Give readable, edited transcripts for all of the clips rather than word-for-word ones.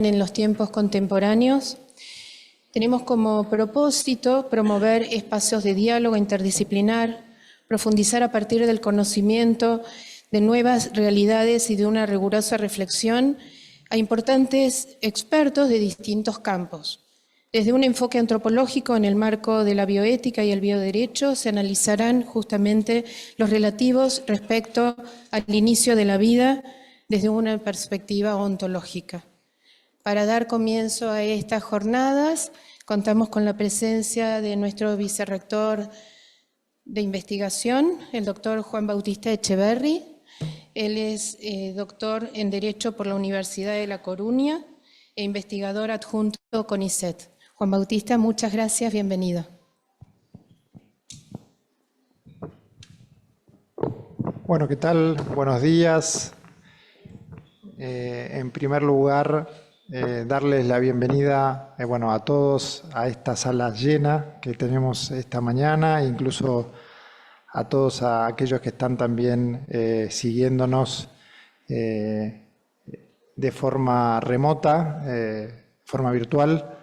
en los tiempos contemporáneos. Tenemos como propósito promover espacios de diálogo interdisciplinar, profundizar a partir del conocimiento de nuevas realidades y de una rigurosa reflexión a importantes expertos de distintos campos. Desde un enfoque antropológico en el marco de la bioética y el bioderecho se analizarán justamente los relativos respecto al inicio de la vida desde una perspectiva ontológica. Para dar comienzo a estas jornadas, contamos con la presencia de nuestro vicerrector de investigación, el doctor Juan Bautista Echeverri. Él es doctor en Derecho por la Universidad de La Coruña e investigador adjunto CONICET. Juan Bautista, muchas gracias, bienvenido. Bueno, ¿qué tal? Buenos días. En primer lugar, darles la bienvenida a todos a esta sala llena que tenemos esta mañana, incluso a todos aquellos que están también siguiéndonos de forma remota, forma virtual.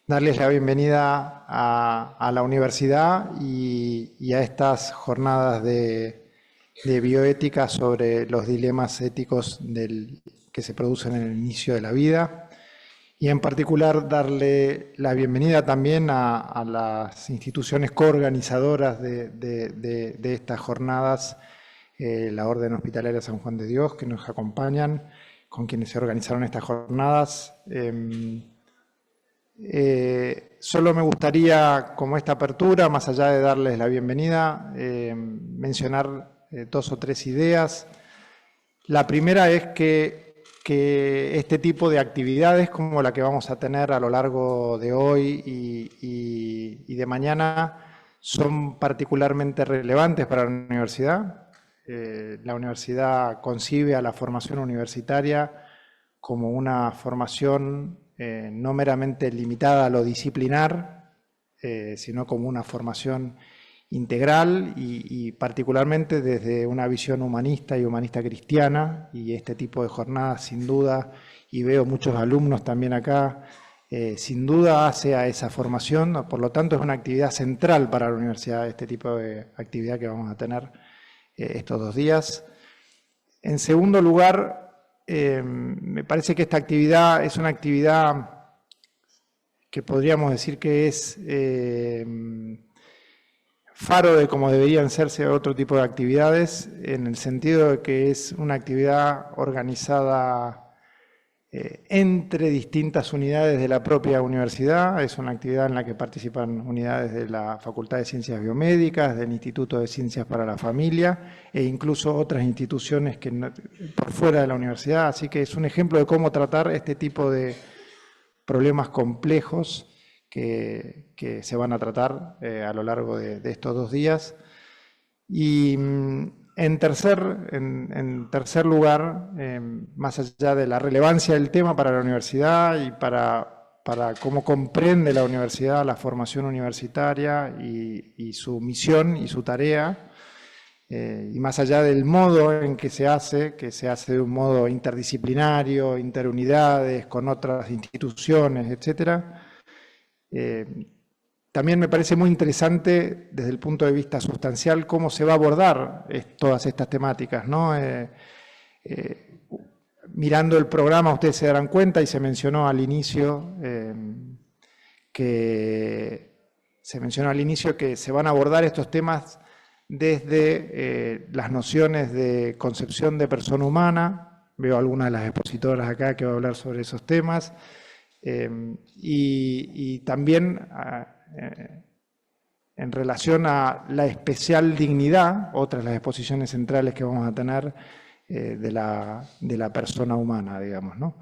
Darles la bienvenida a la universidad y a estas jornadas de bioética sobre los dilemas éticos que se producen en el inicio de la vida. Y en particular darle la bienvenida también a las instituciones coorganizadoras de estas jornadas, la Orden Hospitalaria San Juan de Dios, que nos acompañan, con quienes se organizaron estas jornadas. Solo me gustaría, como esta apertura, más allá de darles la bienvenida, mencionar dos o tres ideas. La primera es que este tipo de actividades, como la que vamos a tener a lo largo de hoy y de mañana, son particularmente relevantes para la universidad. La universidad concibe a la formación universitaria como una formación no meramente limitada a lo disciplinar, sino como una formación integral y particularmente desde una visión humanista y humanista cristiana, y este tipo de jornadas sin duda, y veo muchos alumnos también acá, sin duda hace a esa formación. Por lo tanto es una actividad central para la universidad, este tipo de actividad que vamos a tener estos 2 días. En segundo lugar, me parece que esta actividad es una actividad que podríamos decir que es faro de cómo deberían serse otro tipo de actividades, en el sentido de que es una actividad organizada entre distintas unidades de la propia universidad. Es una actividad en la que participan unidades de la Facultad de Ciencias Biomédicas, del Instituto de Ciencias para la Familia e incluso otras instituciones que por fuera de la universidad. Así que es un ejemplo de cómo tratar este tipo de problemas complejos que se van a tratar a lo largo de estos 2 días. Y en tercer lugar, más allá de la relevancia del tema para la universidad y para cómo comprende la universidad la formación universitaria y su misión y su tarea, y más allá del modo en que se hace de un modo interdisciplinario, interunidades, con otras instituciones, etcétera, también me parece muy interesante desde el punto de vista sustancial cómo se va a abordar todas estas temáticas, ¿no? Mirando el programa ustedes se darán cuenta, y se mencionó al inicio, que se van a abordar estos temas desde las nociones de concepción de persona humana. Veo algunas de las expositoras acá que van a hablar sobre esos temas. Y también en relación a la especial dignidad, otras de las exposiciones centrales que vamos a tener de la persona humana, digamos, ¿no?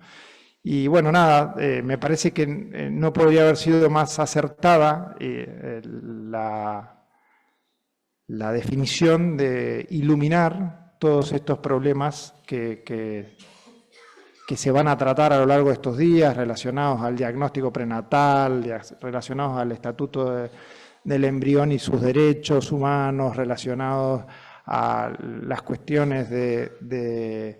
Y bueno, nada, me parece que no podría haber sido más acertada la definición de iluminar todos estos problemas que se van a tratar a lo largo de estos días, relacionados al diagnóstico prenatal, relacionados al estatuto del embrión y sus derechos humanos, relacionados a las cuestiones de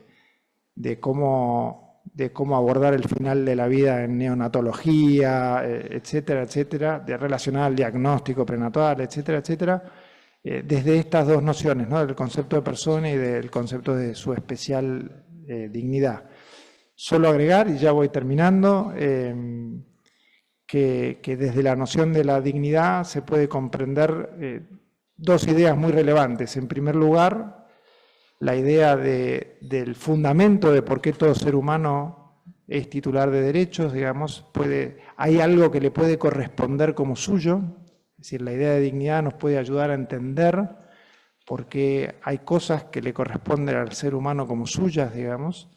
cómo de cómo abordar el final de la vida en neonatología, etcétera, etcétera, relacionada al diagnóstico prenatal, etcétera, etcétera, desde estas dos nociones, ¿no? Del concepto de persona y del concepto de su especial dignidad. Solo agregar, y ya voy terminando, que desde la noción de la dignidad se puede comprender dos ideas muy relevantes. En primer lugar, la idea del fundamento de por qué todo ser humano es titular de derechos, digamos, hay algo que le puede corresponder como suyo, es decir, la idea de dignidad nos puede ayudar a entender por qué hay cosas que le corresponden al ser humano como suyas, digamos.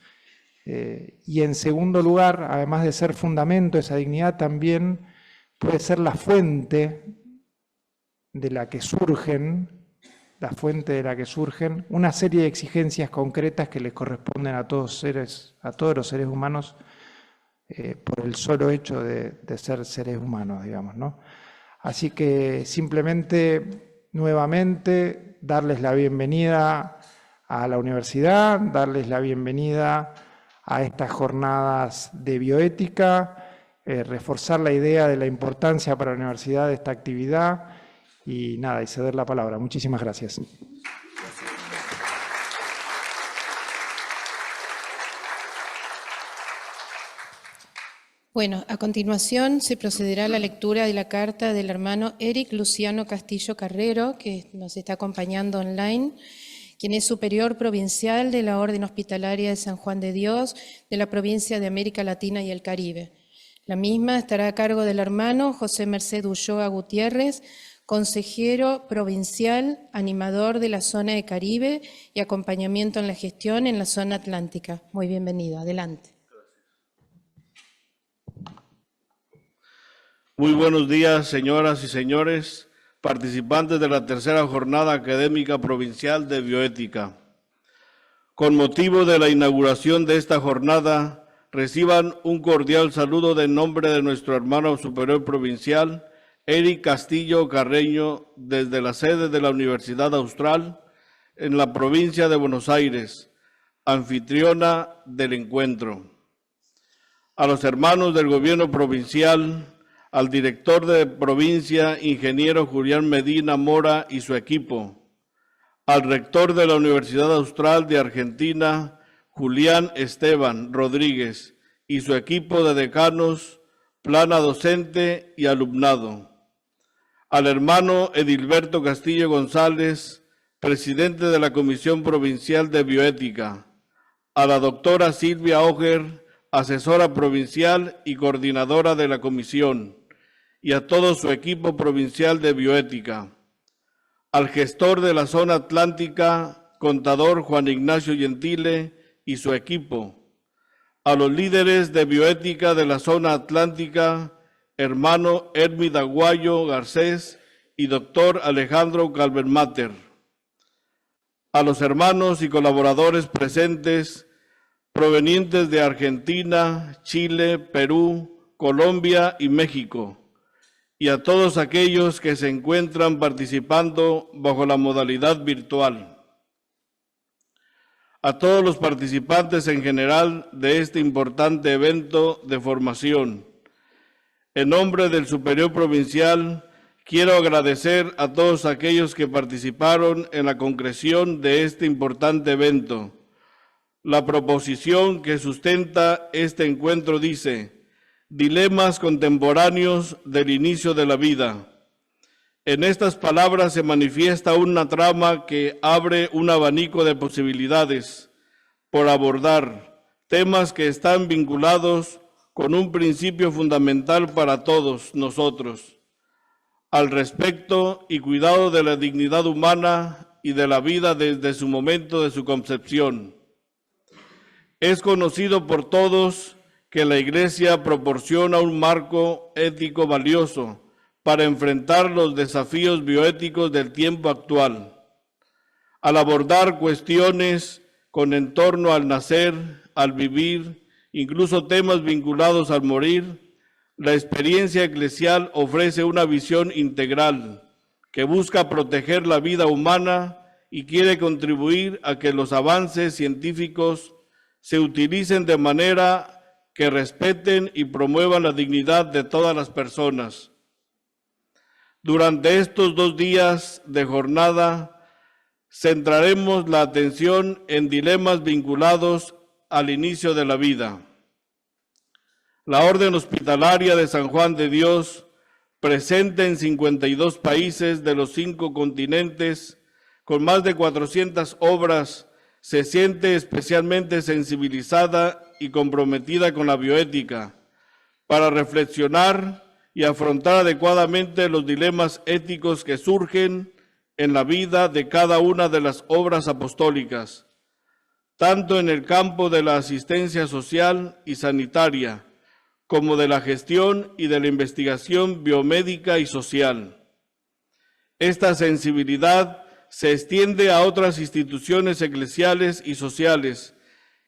Y en segundo lugar, además de ser fundamento, esa dignidad también puede ser la fuente de la que surgen una serie de exigencias concretas que les corresponden a todos los seres humanos por el solo hecho de ser seres humanos, digamos, ¿no? Así que simplemente, nuevamente, darles la bienvenida a la universidad, darles la bienvenida a estas jornadas de bioética, reforzar la idea de la importancia para la universidad de esta actividad y nada, y ceder la palabra. Muchísimas gracias. Bueno, a continuación se procederá a la lectura de la carta del hermano Eric Luciano Castillo Carrero, que nos está acompañando online, quien es superior provincial de la Orden Hospitalaria de San Juan de Dios de la provincia de América Latina y el Caribe. La misma estará a cargo del hermano José Merced Ulloa Gutiérrez, consejero provincial, animador de la zona de Caribe y acompañamiento en la gestión en la zona atlántica. Muy bienvenido, adelante. Muy buenos días, señoras y señores, participantes de la tercera jornada académica provincial de bioética. Con motivo de la inauguración de esta jornada, reciban un cordial saludo en nombre de nuestro hermano superior provincial, Eric Castillo Carreño, desde la sede de la Universidad Austral, en la provincia de Buenos Aires, anfitriona del encuentro. A los hermanos del gobierno provincial, al director de provincia, ingeniero Julián Medina Mora y su equipo, al rector de la Universidad Austral de Argentina, Julián Esteban Rodríguez, y su equipo de decanos, plana docente y alumnado, al hermano Edilberto Castillo González, presidente de la Comisión Provincial de Bioética, a la doctora Silvia Oger, asesora provincial y coordinadora de la comisión, y a todo su equipo provincial de bioética, al gestor de la zona atlántica, contador Juan Ignacio Gentile y su equipo, a los líderes de bioética de la zona atlántica, hermano Hermi Daguayo Garcés y doctor Alejandro Calvermater, a los hermanos y colaboradores presentes provenientes de Argentina, Chile, Perú, Colombia y México, y a todos aquellos que se encuentran participando bajo la modalidad virtual. A todos los participantes en general de este importante evento de formación. En nombre del Superior Provincial, quiero agradecer a todos aquellos que participaron en la concreción de este importante evento. La proposición que sustenta este encuentro dice: dilemas contemporáneos del inicio de la vida. En estas palabras se manifiesta una trama que abre un abanico de posibilidades por abordar temas que están vinculados con un principio fundamental para todos nosotros, al respecto y cuidado de la dignidad humana y de la vida desde su momento de su concepción. Es conocido por todos que la Iglesia proporciona un marco ético valioso para enfrentar los desafíos bioéticos del tiempo actual. Al abordar cuestiones con entorno al nacer, al vivir, incluso temas vinculados al morir, la experiencia eclesial ofrece una visión integral que busca proteger la vida humana y quiere contribuir a que los avances científicos se utilicen de manera que respeten y promuevan la dignidad de todas las personas. Durante estos 2 días de jornada, centraremos la atención en dilemas vinculados al inicio de la vida. La Orden Hospitalaria de San Juan de Dios, presente en 52 países de los 5 continentes, con más de 400 obras, se siente especialmente sensibilizada y comprometida con la bioética para reflexionar y afrontar adecuadamente los dilemas éticos que surgen en la vida de cada una de las obras apostólicas, tanto en el campo de la asistencia social y sanitaria, como de la gestión y de la investigación biomédica y social. Esta sensibilidad se extiende a otras instituciones eclesiales y sociales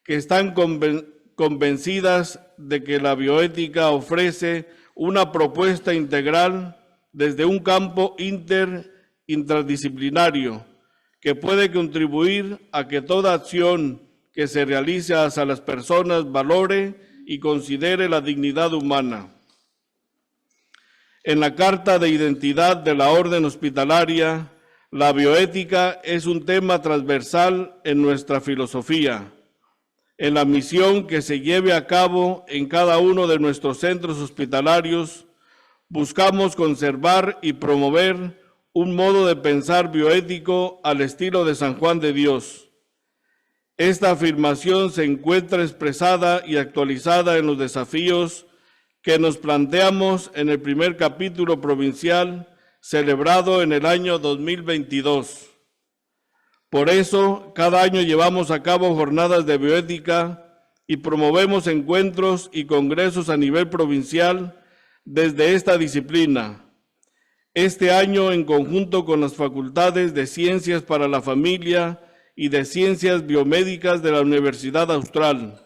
que están convencidas de que la bioética ofrece una propuesta integral desde un campo interdisciplinario que puede contribuir a que toda acción que se realice hacia las personas valore y considere la dignidad humana. En la Carta de Identidad de la Orden Hospitalaria, la bioética es un tema transversal en nuestra filosofía, en la misión que se lleve a cabo en cada uno de nuestros centros hospitalarios. Buscamos conservar y promover un modo de pensar bioético al estilo de San Juan de Dios. Esta afirmación se encuentra expresada y actualizada en los desafíos que nos planteamos en el primer capítulo provincial celebrado en el año 2022. Por eso, cada año llevamos a cabo jornadas de bioética y promovemos encuentros y congresos a nivel provincial desde esta disciplina. Este año, en conjunto con las facultades de Ciencias para la Familia y de Ciencias Biomédicas de la Universidad Austral,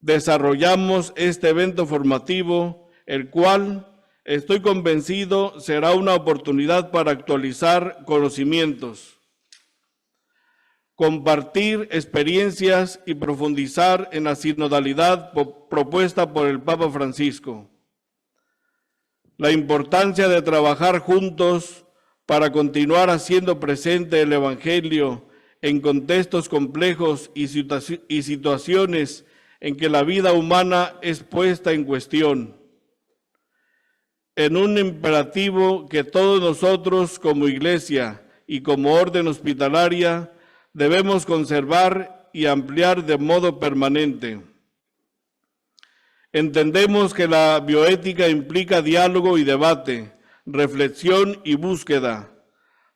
desarrollamos este evento formativo, el cual, estoy convencido, será una oportunidad para actualizar conocimientos, compartir experiencias y profundizar en la sinodalidad propuesta por el Papa Francisco. La importancia de trabajar juntos para continuar haciendo presente el Evangelio en contextos complejos y situaciones en que la vida humana es puesta en cuestión. En un imperativo que todos nosotros como Iglesia y como orden hospitalaria debemos conservar y ampliar de modo permanente. Entendemos que la bioética implica diálogo y debate, reflexión y búsqueda.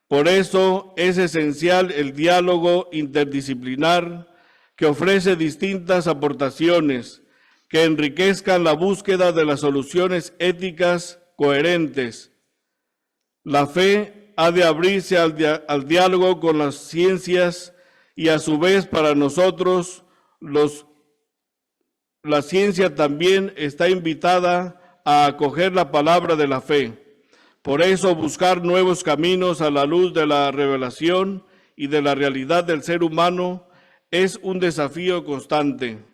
Por eso es esencial el diálogo interdisciplinar que ofrece distintas aportaciones que enriquezcan la búsqueda de las soluciones éticas coherentes. La fe ha de abrirse al diálogo con las ciencias y a su vez para nosotros la ciencia también está invitada a acoger la palabra de la fe. Por eso buscar nuevos caminos a la luz de la revelación y de la realidad del ser humano es un desafío constante.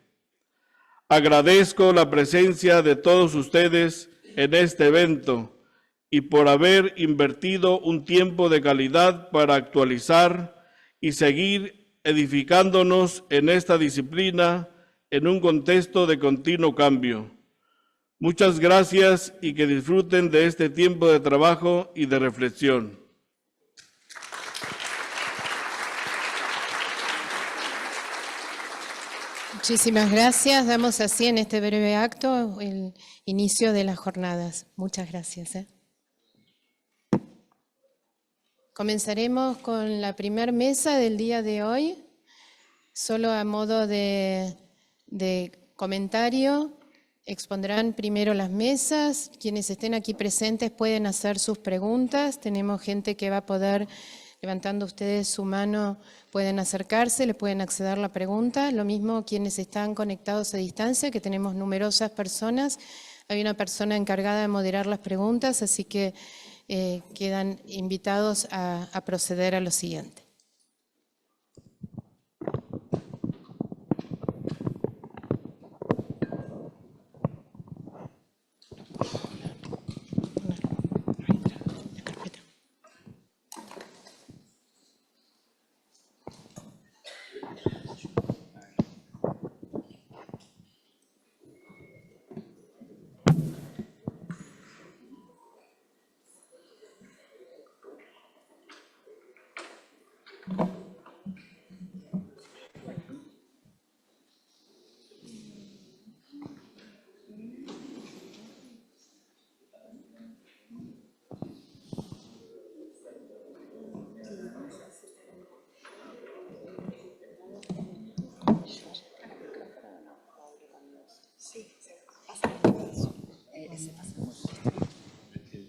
Agradezco la presencia de todos ustedes en este evento y por haber invertido un tiempo de calidad para actualizar y seguir edificándonos en esta disciplina en un contexto de continuo cambio. Muchas gracias y que disfruten de este tiempo de trabajo y de reflexión. Muchísimas gracias. Damos así en este breve acto el inicio de las jornadas. Muchas gracias. Comenzaremos con la primera mesa del día de hoy. Solo a modo de comentario, expondrán primero las mesas. Quienes estén aquí presentes pueden hacer sus preguntas. Tenemos gente que va a poder, levantando ustedes su mano, pueden acercarse, le pueden acceder la pregunta. Lo mismo quienes están conectados a distancia, que tenemos numerosas personas. Hay una persona encargada de moderar las preguntas, así que quedan invitados a proceder a lo siguiente.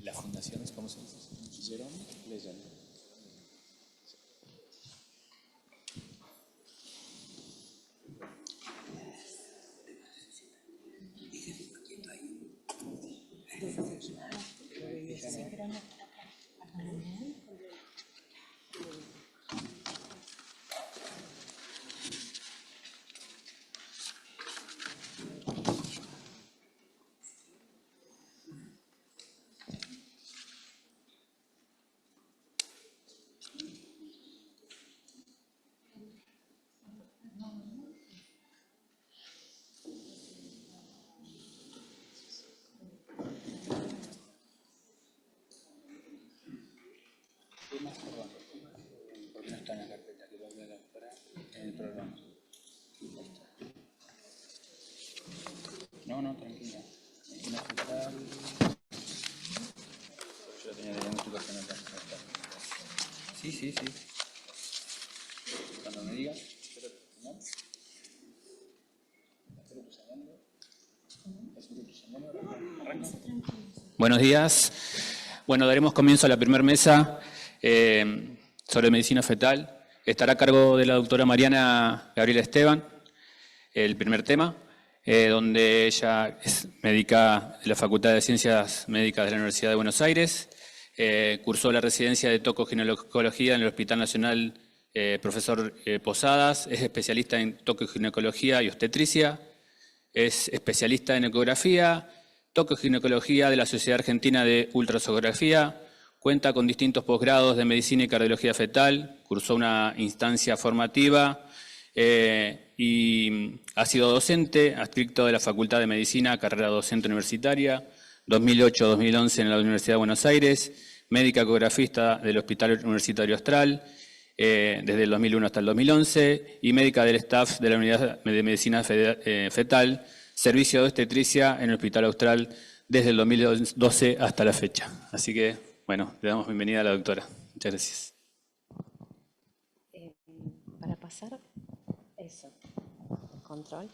La fundación es como se dice, Jerome Leyen. Porque no está en la carpeta que lo voy a dar para en el programa. No, tranquila. Una fetal. Yo la tenía de diagnóstico acá. Sí. Cuando me digas, espérate, ¿no? ¿Arranca? Buenos días. Bueno, daremos comienzo a la primera mesa sobre medicina fetal. Estará a cargo de la doctora Mariana Gabriela Esteban, el primer tema, donde ella es médica de la Facultad de Ciencias Médicas de la Universidad de Buenos Aires. Cursó la residencia de tocoginecología en el Hospital Nacional Profesor Posadas. Es especialista en tocoginecología y obstetricia. Es especialista en ecografía, tocoginecología de la Sociedad Argentina de Ultrasonografía. Cuenta con distintos posgrados de medicina y cardiología fetal. Cursó una instancia formativa y ha sido docente, adscrito de la Facultad de Medicina, carrera docente universitaria, 2008-2011 en la Universidad de Buenos Aires, médica ecografista del Hospital Universitario Austral, desde el 2001 hasta el 2011, y médica del staff de la Unidad de Medicina Fetal, servicio de obstetricia en el Hospital Austral desde el 2012 hasta la fecha. Así que, bueno, le damos bienvenida a la doctora. Muchas gracias. Para pasar, eso, control.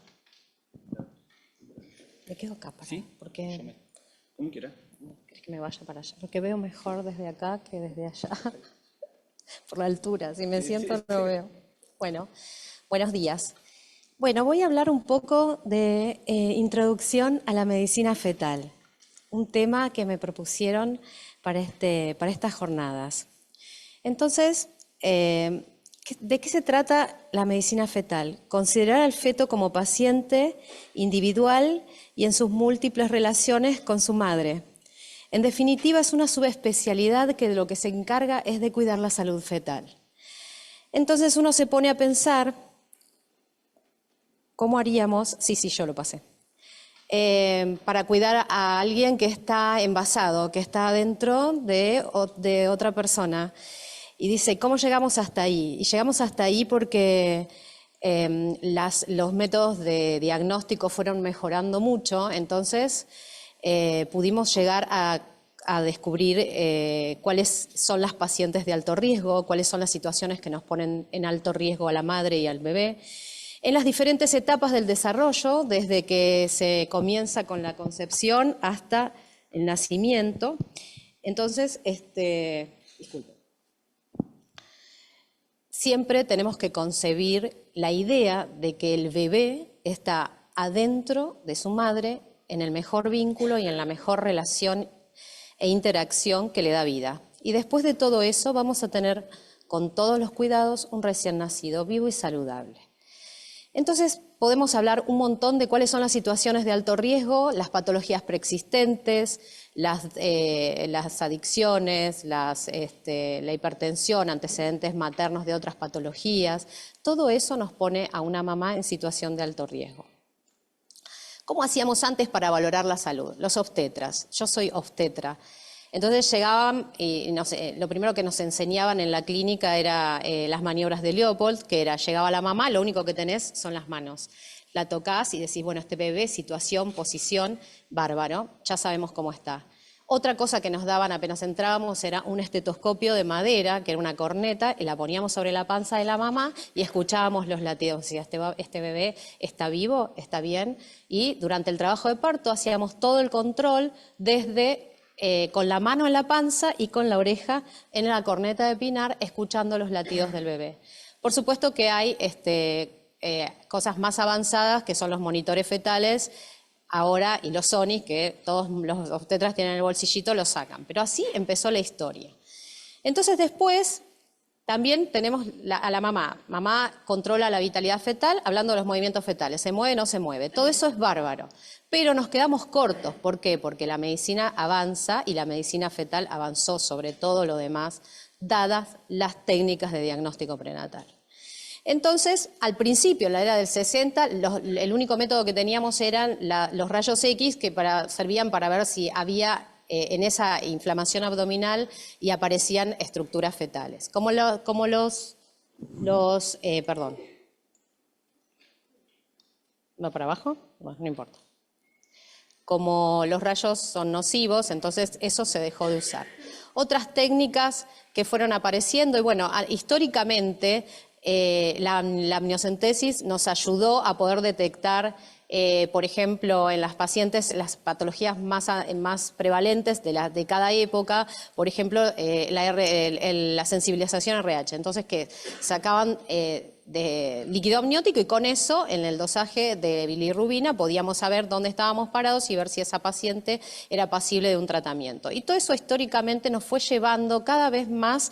Me quedo acá, ¿Sí? porque Como quiera. ¿querés que me vaya para allá? Porque veo mejor desde acá que desde allá, por la altura. Si me siento no veo. Bueno, buenos días. Bueno, voy a hablar un poco de introducción a la medicina fetal, un tema que me propusieron para estas jornadas. Entonces, ¿de qué se trata la medicina fetal? Considerar al feto como paciente individual y en sus múltiples relaciones con su madre. En definitiva, es una subespecialidad que de lo que se encarga es de cuidar la salud fetal. Entonces uno se pone a pensar, ¿cómo haríamos? Sí, yo lo pasé. Para cuidar a alguien que está envasado, que está dentro de otra persona. Y dice, ¿cómo llegamos hasta ahí? Y llegamos hasta ahí porque los métodos de diagnóstico fueron mejorando mucho, entonces pudimos llegar a descubrir cuáles son las pacientes de alto riesgo, cuáles son las situaciones que nos ponen en alto riesgo a la madre y al bebé, en las diferentes etapas del desarrollo, desde que se comienza con la concepción hasta el nacimiento. Entonces, disculpe. Siempre tenemos que concebir la idea de que el bebé está adentro de su madre en el mejor vínculo y en la mejor relación e interacción que le da vida. Y después de todo eso vamos a tener con todos los cuidados un recién nacido vivo y saludable. Entonces podemos hablar un montón de cuáles son las situaciones de alto riesgo, las patologías preexistentes, las adicciones, la hipertensión, antecedentes maternos de otras patologías. Todo eso nos pone a una mamá en situación de alto riesgo. ¿Cómo hacíamos antes para valorar la salud? Los obstetras. Yo soy obstetra. Entonces llegaban y lo primero que nos enseñaban en la clínica era las maniobras de Leopold, que era, llegaba la mamá, lo único que tenés son las manos. La tocás y decís, bueno, este bebé, situación, posición, bárbaro, ya sabemos cómo está. Otra cosa que nos daban apenas entrábamos era un estetoscopio de madera, que era una corneta, y la poníamos sobre la panza de la mamá y escuchábamos los latidos. Decía, este bebé está vivo, está bien. Y durante el trabajo de parto hacíamos todo el control desde con la mano en la panza y con la oreja en la corneta de Pinar, escuchando los latidos del bebé. Por supuesto que hay cosas más avanzadas, que son los monitores fetales, ahora, y los Sonis, que todos los obstetras tienen en el bolsillito, los sacan. Pero así empezó la historia. Entonces después también tenemos a la mamá. Mamá controla la vitalidad fetal, hablando de los movimientos fetales. ¿Se mueve o no se mueve? Todo eso es bárbaro. Pero nos quedamos cortos. ¿Por qué? Porque la medicina avanza y la medicina fetal avanzó sobre todo lo demás, dadas las técnicas de diagnóstico prenatal. Entonces, al principio, en la era del 60, el único método que teníamos eran los rayos X, que servían para ver si había en esa inflamación abdominal y aparecían estructuras fetales. Perdón. ¿Va para abajo? Bueno, no importa. Como los rayos son nocivos, entonces eso se dejó de usar. Otras técnicas que fueron apareciendo, y bueno, históricamente la amniocentesis nos ayudó a poder detectar, por ejemplo, en las pacientes las patologías más prevalentes de cada época, por ejemplo, la sensibilización RH. Entonces, que sacaban de líquido amniótico y con eso, en el dosaje de bilirrubina, podíamos saber dónde estábamos parados y ver si esa paciente era pasible de un tratamiento. Y todo eso históricamente nos fue llevando cada vez más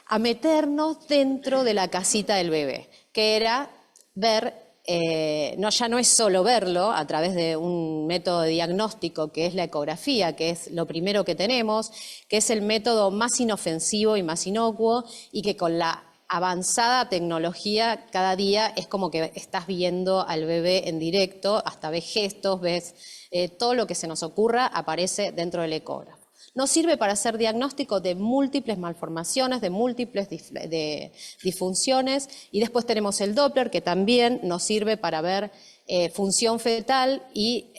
a meternos dentro de la casita del bebé, que era ver, ya no es solo verlo a través de un método de diagnóstico que es la ecografía, que es lo primero que tenemos, que es el método más inofensivo y más inocuo, y que con la avanzada tecnología cada día es como que estás viendo al bebé en directo, hasta ves gestos, ves todo lo que se nos ocurra aparece dentro del ecógrafo. Nos sirve para hacer diagnóstico de múltiples malformaciones, de múltiples disfunciones, y después tenemos el Doppler, que también nos sirve para ver función fetal y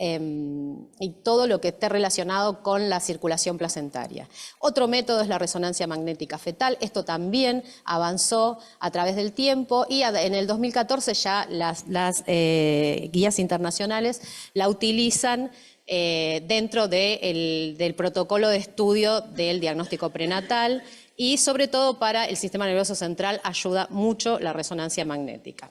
todo lo que esté relacionado con la circulación placentaria. Otro método es la resonancia magnética fetal. Esto también avanzó a través del tiempo y en el 2014 ya las guías internacionales la utilizan dentro del protocolo de estudio del diagnóstico prenatal, y sobre todo para el sistema nervioso central ayuda mucho la resonancia magnética.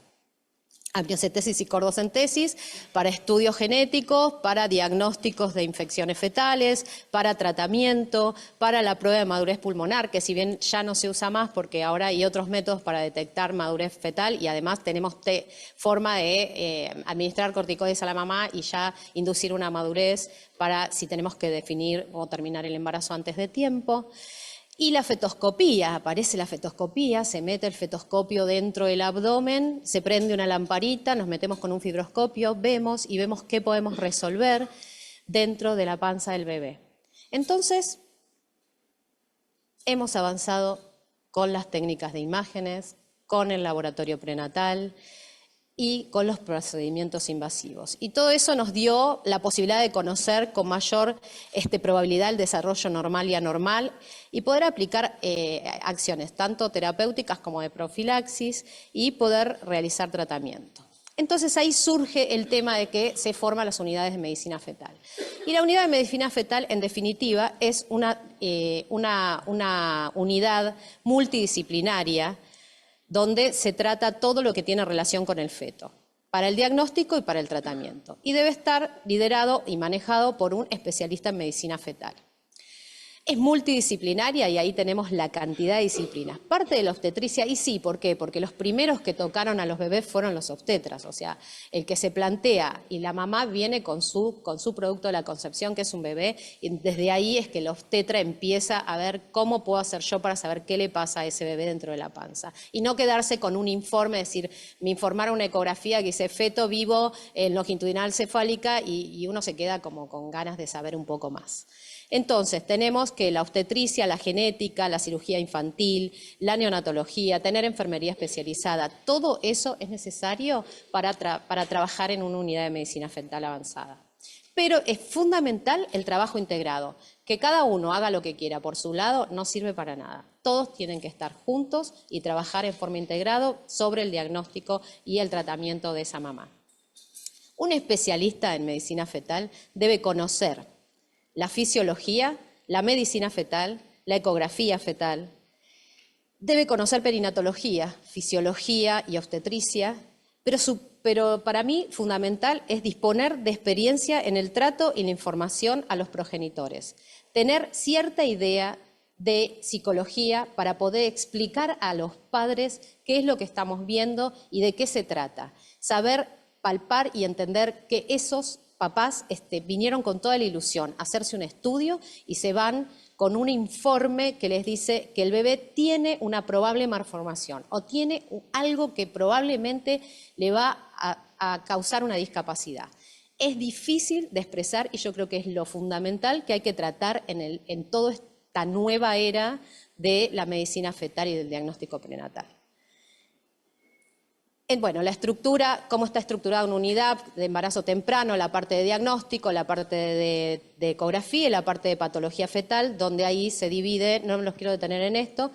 Amniocentesis y cordocentesis para estudios genéticos, para diagnósticos de infecciones fetales, para tratamiento, para la prueba de madurez pulmonar, que si bien ya no se usa más porque ahora hay otros métodos para detectar madurez fetal, y además tenemos forma de administrar corticoides a la mamá y ya inducir una madurez para si tenemos que definir o terminar el embarazo antes de tiempo. Y la fetoscopía, aparece la fetoscopía, se mete el fetoscopio dentro del abdomen, se prende una lamparita, nos metemos con un fibroscopio, vemos qué podemos resolver dentro de la panza del bebé. Entonces, hemos avanzado con las técnicas de imágenes, con el laboratorio prenatal y con los procedimientos invasivos. Y todo eso nos dio la posibilidad de conocer con mayor probabilidad el desarrollo normal y anormal, y poder aplicar acciones tanto terapéuticas como de profilaxis y poder realizar tratamiento. Entonces ahí surge el tema de que se forman las unidades de medicina fetal. Y la unidad de medicina fetal, en definitiva, es una unidad multidisciplinaria donde se trata todo lo que tiene relación con el feto, para el diagnóstico y para el tratamiento. Y debe estar liderado y manejado por un especialista en medicina fetal. Es multidisciplinaria y ahí tenemos la cantidad de disciplinas. Parte de la obstetricia, y sí, ¿por qué? Porque los primeros que tocaron a los bebés fueron los obstetras, o sea, el que se plantea y la mamá viene con su producto de la concepción, que es un bebé, y desde ahí es que el obstetra empieza a ver cómo puedo hacer yo para saber qué le pasa a ese bebé dentro de la panza. Y no quedarse con un informe, decir, me informaron una ecografía que dice feto vivo en longitudinal cefálica y uno se queda como con ganas de saber un poco más. Entonces, tenemos que la obstetricia, la genética, la cirugía infantil, la neonatología, tener enfermería especializada, todo eso es necesario para trabajar en una unidad de medicina fetal avanzada. Pero es fundamental el trabajo integrado. Que cada uno haga lo que quiera por su lado no sirve para nada. Todos tienen que estar juntos y trabajar en forma integrada sobre el diagnóstico y el tratamiento de esa mamá. Un especialista en medicina fetal debe conocer la fisiología, la medicina fetal, la ecografía fetal. Debe conocer perinatología, fisiología y obstetricia, pero para mí fundamental es disponer de experiencia en el trato y la información a los progenitores. Tener cierta idea de psicología para poder explicar a los padres qué es lo que estamos viendo y de qué se trata. Saber palpar y entender que esos papás vinieron con toda la ilusión a hacerse un estudio y se van con un informe que les dice que el bebé tiene una probable malformación o tiene algo que probablemente le va a causar una discapacidad. Es difícil de expresar y yo creo que es lo fundamental que hay que tratar en toda esta nueva era de la medicina fetal y del diagnóstico prenatal. Bueno, la estructura, cómo está estructurada una unidad de embarazo temprano, la parte de diagnóstico, la parte de ecografía y la parte de patología fetal, donde ahí se divide, no me los quiero detener en esto.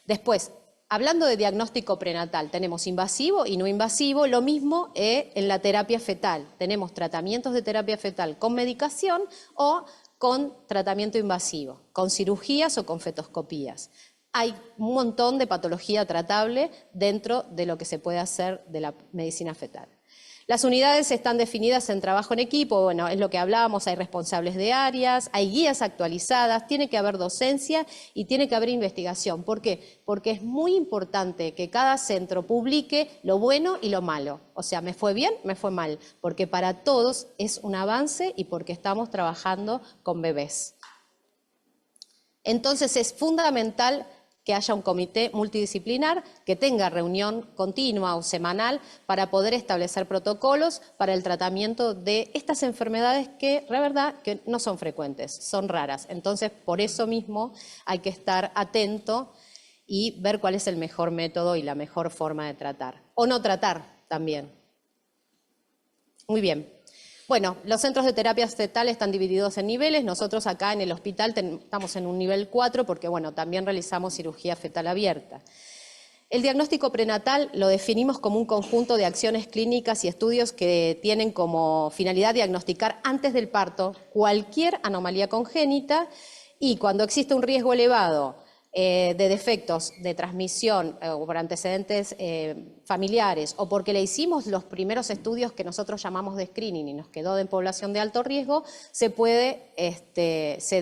Después, hablando de diagnóstico prenatal, tenemos invasivo y no invasivo, lo mismo en la terapia fetal. Tenemos tratamientos de terapia fetal con medicación o con tratamiento invasivo, con cirugías o con fetoscopías. Hay un montón de patología tratable dentro de lo que se puede hacer de la medicina fetal. Las unidades están definidas en trabajo en equipo, bueno, es lo que hablábamos, hay responsables de áreas, hay guías actualizadas, tiene que haber docencia y tiene que haber investigación. ¿Por qué? Porque es muy importante que cada centro publique lo bueno y lo malo. O sea, me fue bien, me fue mal, porque para todos es un avance y porque estamos trabajando con bebés. Entonces es fundamental que haya un comité multidisciplinar que tenga reunión continua o semanal para poder establecer protocolos para el tratamiento de estas enfermedades que, la verdad, que no son frecuentes, son raras. Entonces, por eso mismo hay que estar atento y ver cuál es el mejor método y la mejor forma de tratar. O no tratar también. Muy bien. Bueno, los centros de terapia fetal están divididos en niveles. Nosotros acá en el hospital estamos en un nivel 4 porque, bueno, también realizamos cirugía fetal abierta. El diagnóstico prenatal lo definimos como un conjunto de acciones clínicas y estudios que tienen como finalidad diagnosticar antes del parto cualquier anomalía congénita y cuando existe un riesgo elevado de defectos de transmisión o por antecedentes familiares o porque le hicimos los primeros estudios que nosotros llamamos de screening y nos quedó de población de alto riesgo, se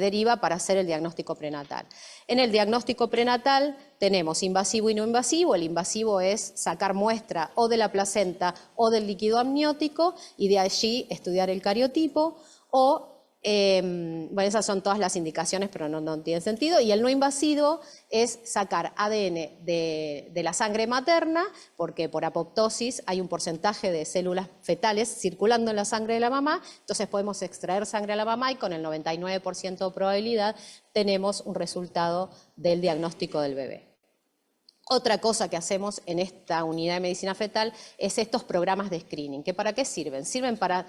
deriva para hacer el diagnóstico prenatal. En el diagnóstico prenatal tenemos invasivo y no invasivo. El invasivo es sacar muestra o de la placenta o del líquido amniótico y de allí estudiar el cariotipo o bueno, esas son todas las indicaciones, pero no tienen sentido. Y el no invasivo es sacar ADN de la sangre materna, porque por apoptosis hay un porcentaje de células fetales circulando en la sangre de la mamá, entonces podemos extraer sangre a la mamá y con el 99% de probabilidad tenemos un resultado del diagnóstico del bebé. Otra cosa que hacemos en esta unidad de medicina fetal es estos programas de screening. ¿Que para qué sirven? Sirven para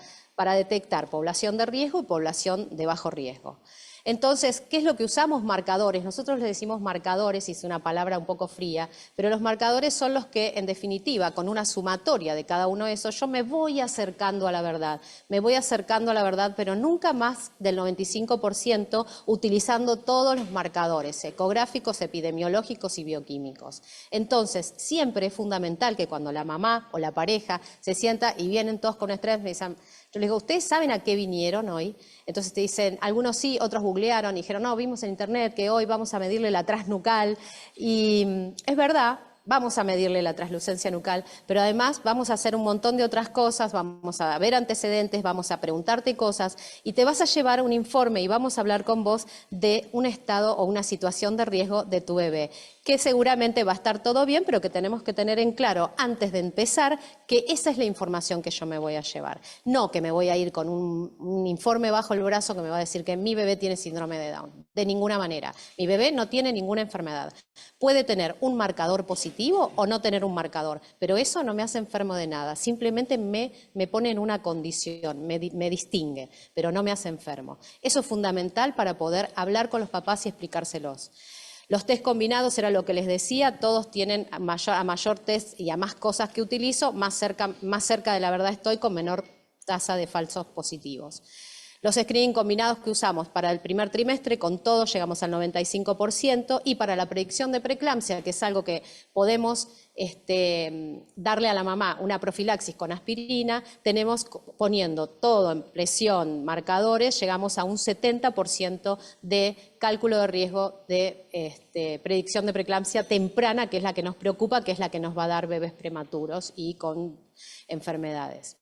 detectar población de riesgo y población de bajo riesgo. Entonces, ¿qué es lo que usamos? Marcadores. Nosotros le decimos marcadores, y es una palabra un poco fría, pero los marcadores son los que, en definitiva, con una sumatoria de cada uno de esos, yo me voy acercando a la verdad. Me voy acercando a la verdad, pero nunca más del 95% utilizando todos los marcadores ecográficos, epidemiológicos y bioquímicos. Entonces, siempre es fundamental que cuando la mamá o la pareja se sienta y vienen todos con estrés, me dicen, yo les digo, ¿ustedes saben a qué vinieron hoy? Entonces te dicen, algunos sí, otros googlearon y dijeron, no, vimos en internet que hoy vamos a medirle la transnucal. Y es verdad, vamos a medirle la translucencia nucal, pero además vamos a hacer un montón de otras cosas, vamos a ver antecedentes, vamos a preguntarte cosas y te vas a llevar un informe y vamos a hablar con vos de un estado o una situación de riesgo de tu bebé, que seguramente va a estar todo bien, pero que tenemos que tener en claro antes de empezar que esa es la información que yo me voy a llevar. No que me voy a ir con un informe bajo el brazo que me va a decir que mi bebé tiene síndrome de Down. De ninguna manera. Mi bebé no tiene ninguna enfermedad. Puede tener un marcador positivo positivo o no tener un marcador, pero eso no me hace enfermo de nada, simplemente me pone en una condición, me distingue, pero no me hace enfermo. Eso es fundamental para poder hablar con los papás y explicárselos. Los test combinados era lo que les decía, todos tienen a mayor test y a más cosas que utilizo, más cerca de la verdad estoy, con menor tasa de falsos positivos. Los screening combinados que usamos para el primer trimestre, con todo llegamos al 95%, y para la predicción de preeclampsia, que es algo que podemos darle a la mamá una profilaxis con aspirina, tenemos, poniendo todo en presión, marcadores, llegamos a un 70% de cálculo de riesgo de predicción de preeclampsia temprana, que es la que nos preocupa, que es la que nos va a dar bebés prematuros y con enfermedades.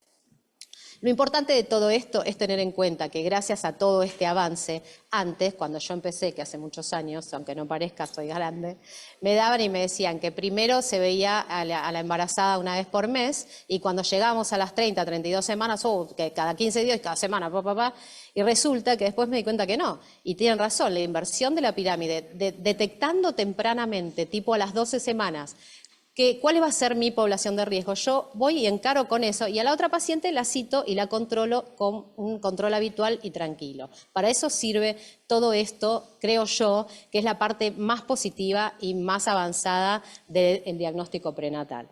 Lo importante de todo esto es tener en cuenta que gracias a todo este avance, antes, cuando yo empecé, que hace muchos años, aunque no parezca, soy grande, me daban y me decían que primero se veía a la embarazada una vez por mes, y cuando llegamos a las 30, 32 semanas, que cada 15 días, cada semana, y resulta que después me di cuenta que no. Y tienen razón, la inversión de la pirámide, detectando tempranamente, tipo a las 12 semanas, ¿cuál va a ser mi población de riesgo? Yo voy y encaro con eso, y a la otra paciente la cito y la controlo con un control habitual y tranquilo. Para eso sirve todo esto, creo yo, que es la parte más positiva y más avanzada del diagnóstico prenatal.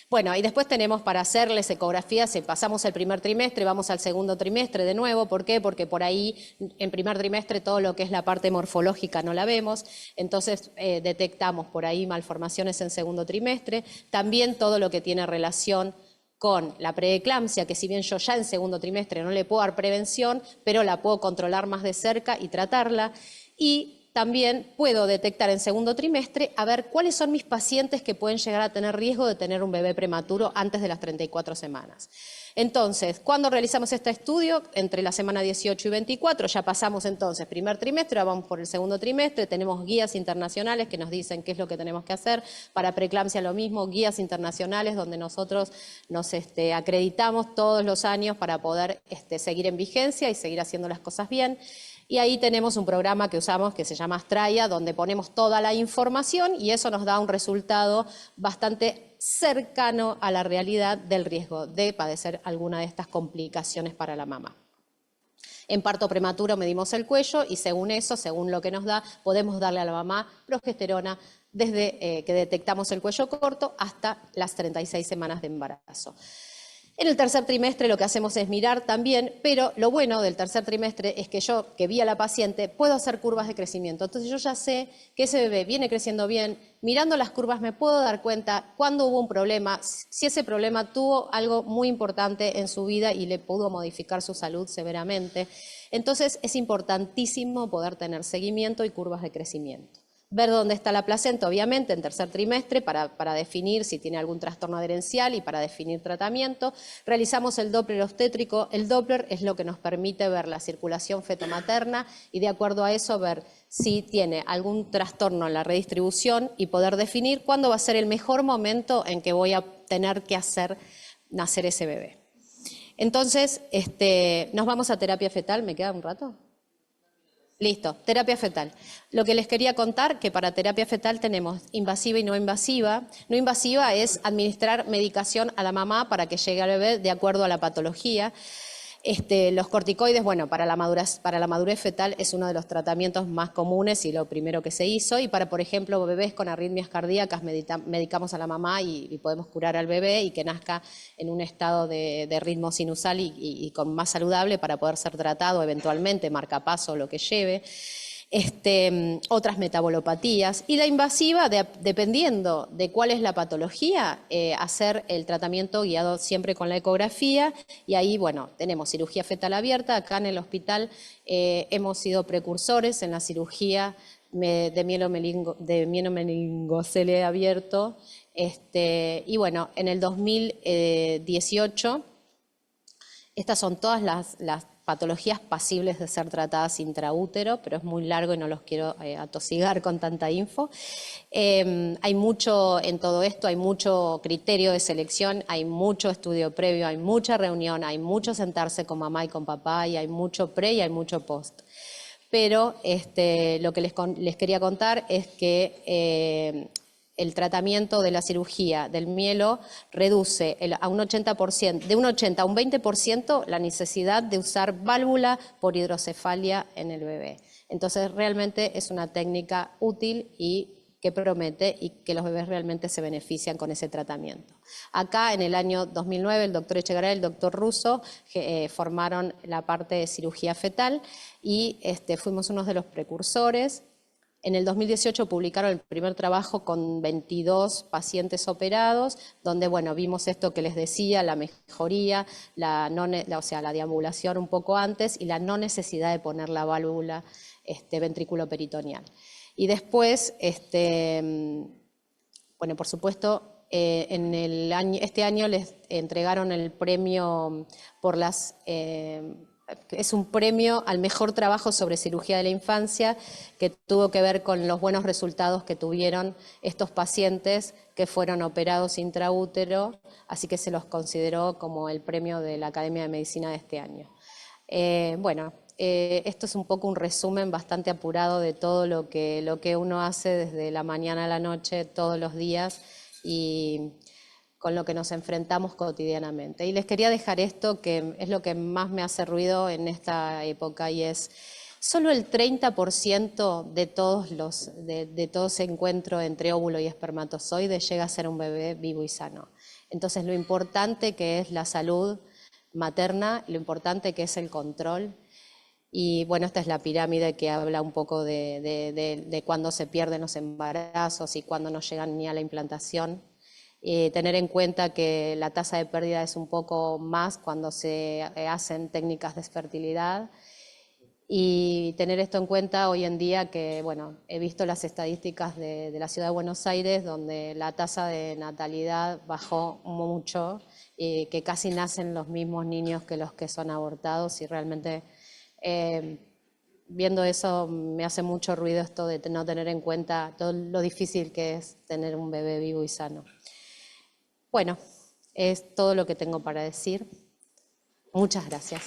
Bueno, y después tenemos para hacerles ecografías, pasamos el primer trimestre, vamos al segundo trimestre de nuevo. ¿Por qué? Porque por ahí en primer trimestre todo lo que es la parte morfológica no la vemos, entonces detectamos por ahí malformaciones en segundo trimestre. También todo lo que tiene relación con la preeclampsia, que si bien yo ya en segundo trimestre no le puedo dar prevención, pero la puedo controlar más de cerca y tratarla. Y también puedo detectar en segundo trimestre a ver cuáles son mis pacientes que pueden llegar a tener riesgo de tener un bebé prematuro antes de las 34 semanas. Entonces, cuando realizamos este estudio, entre la semana 18 y 24, ya pasamos entonces primer trimestre, ahora vamos por el segundo trimestre, tenemos guías internacionales que nos dicen qué es lo que tenemos que hacer. Para preeclampsia lo mismo, guías internacionales donde nosotros nos acreditamos todos los años para poder seguir en vigencia y seguir haciendo las cosas bien. Y ahí tenemos un programa que usamos que se llama Astraya, donde ponemos toda la información y eso nos da un resultado bastante cercano a la realidad del riesgo de padecer alguna de estas complicaciones para la mamá. En parto prematuro medimos el cuello y según eso, según lo que nos da, podemos darle a la mamá progesterona desde que detectamos el cuello corto hasta las 36 semanas de embarazo. En el tercer trimestre lo que hacemos es mirar también, pero lo bueno del tercer trimestre es que yo, que vi a la paciente, puedo hacer curvas de crecimiento. Entonces yo ya sé que ese bebé viene creciendo bien. Mirando las curvas me puedo dar cuenta cuándo hubo un problema, si ese problema tuvo algo muy importante en su vida y le pudo modificar su salud severamente. Entonces es importantísimo poder tener seguimiento y curvas de crecimiento. Ver dónde está la placenta, obviamente, en tercer trimestre para definir si tiene algún trastorno adherencial y para definir tratamiento. Realizamos el Doppler obstétrico. El Doppler es lo que nos permite ver la circulación fetomaterna y de acuerdo a eso ver si tiene algún trastorno en la redistribución y poder definir cuándo va a ser el mejor momento en que voy a tener que hacer nacer ese bebé. Entonces, nos vamos a terapia fetal. ¿Me queda un rato? Listo, terapia fetal. Lo que les quería contar, que para terapia fetal tenemos invasiva y no invasiva. No invasiva es administrar medicación a la mamá para que llegue al bebé de acuerdo a la patología. Los corticoides, bueno, para la madurez fetal es uno de los tratamientos más comunes y lo primero que se hizo. Y para, por ejemplo, bebés con arritmias cardíacas, medicamos a la mamá y podemos curar al bebé y que nazca en un estado de ritmo sinusal y con más saludable para poder ser tratado eventualmente, marcapaso o lo que lleve. Otras metabolopatías. Y la invasiva, dependiendo de cuál es la patología, hacer el tratamiento guiado siempre con la ecografía. Y ahí, bueno, tenemos cirugía fetal abierta. Acá en el hospital hemos sido precursores en la cirugía de mielomeningocele abierto. Y bueno, en el 2018, estas son todas las patologías pasibles de ser tratadas intraútero, pero es muy largo y no los quiero atosigar con tanta info. Hay mucho en todo esto, hay mucho criterio de selección, hay mucho estudio previo, hay mucha reunión, hay mucho sentarse con mamá y con papá, y hay mucho pre y hay mucho post. Pero lo que les quería contar es que el tratamiento de la cirugía del mielo reduce a un 80%, de un 80 a un 20% la necesidad de usar válvula por hidrocefalia en el bebé. Entonces realmente es una técnica útil y que promete y que los bebés realmente se benefician con ese tratamiento. Acá en el año 2009 el doctor Echegaray y el doctor Russo formaron la parte de cirugía fetal y fuimos unos de los precursores. En el 2018 publicaron el primer trabajo con 22 pacientes operados, donde bueno, vimos esto que les decía, la mejoría, la deambulación un poco antes y la no necesidad de poner la válvula ventrículo-peritoneal. Y después, bueno, por supuesto, este año les entregaron el premio por las... es un premio al mejor trabajo sobre cirugía de la infancia que tuvo que ver con los buenos resultados que tuvieron estos pacientes que fueron operados intraútero, así que se los consideró como el premio de la Academia de Medicina de este año. Esto es un poco un resumen bastante apurado de todo lo que uno hace desde la mañana a la noche, todos los días, y con lo que nos enfrentamos cotidianamente. Y les quería dejar esto, que es lo que más me hace ruido en esta época, y es solo el 30% de todo ese encuentro entre óvulo y espermatozoide llega a ser un bebé vivo y sano. Entonces lo importante que es la salud materna, lo importante que es el control. Y bueno, esta es la pirámide que habla un poco de cuándo se pierden los embarazos y cuándo no llegan ni a la implantación. Tener en cuenta que la tasa de pérdida es un poco más cuando se hacen técnicas de fertilidad. Y tener esto en cuenta hoy en día que, bueno, he visto las estadísticas de la ciudad de Buenos Aires, donde la tasa de natalidad bajó mucho, que casi nacen los mismos niños que los que son abortados, y realmente... viendo eso me hace mucho ruido esto de no tener en cuenta todo lo difícil que es tener un bebé vivo y sano. Bueno, es todo lo que tengo para decir. Muchas gracias.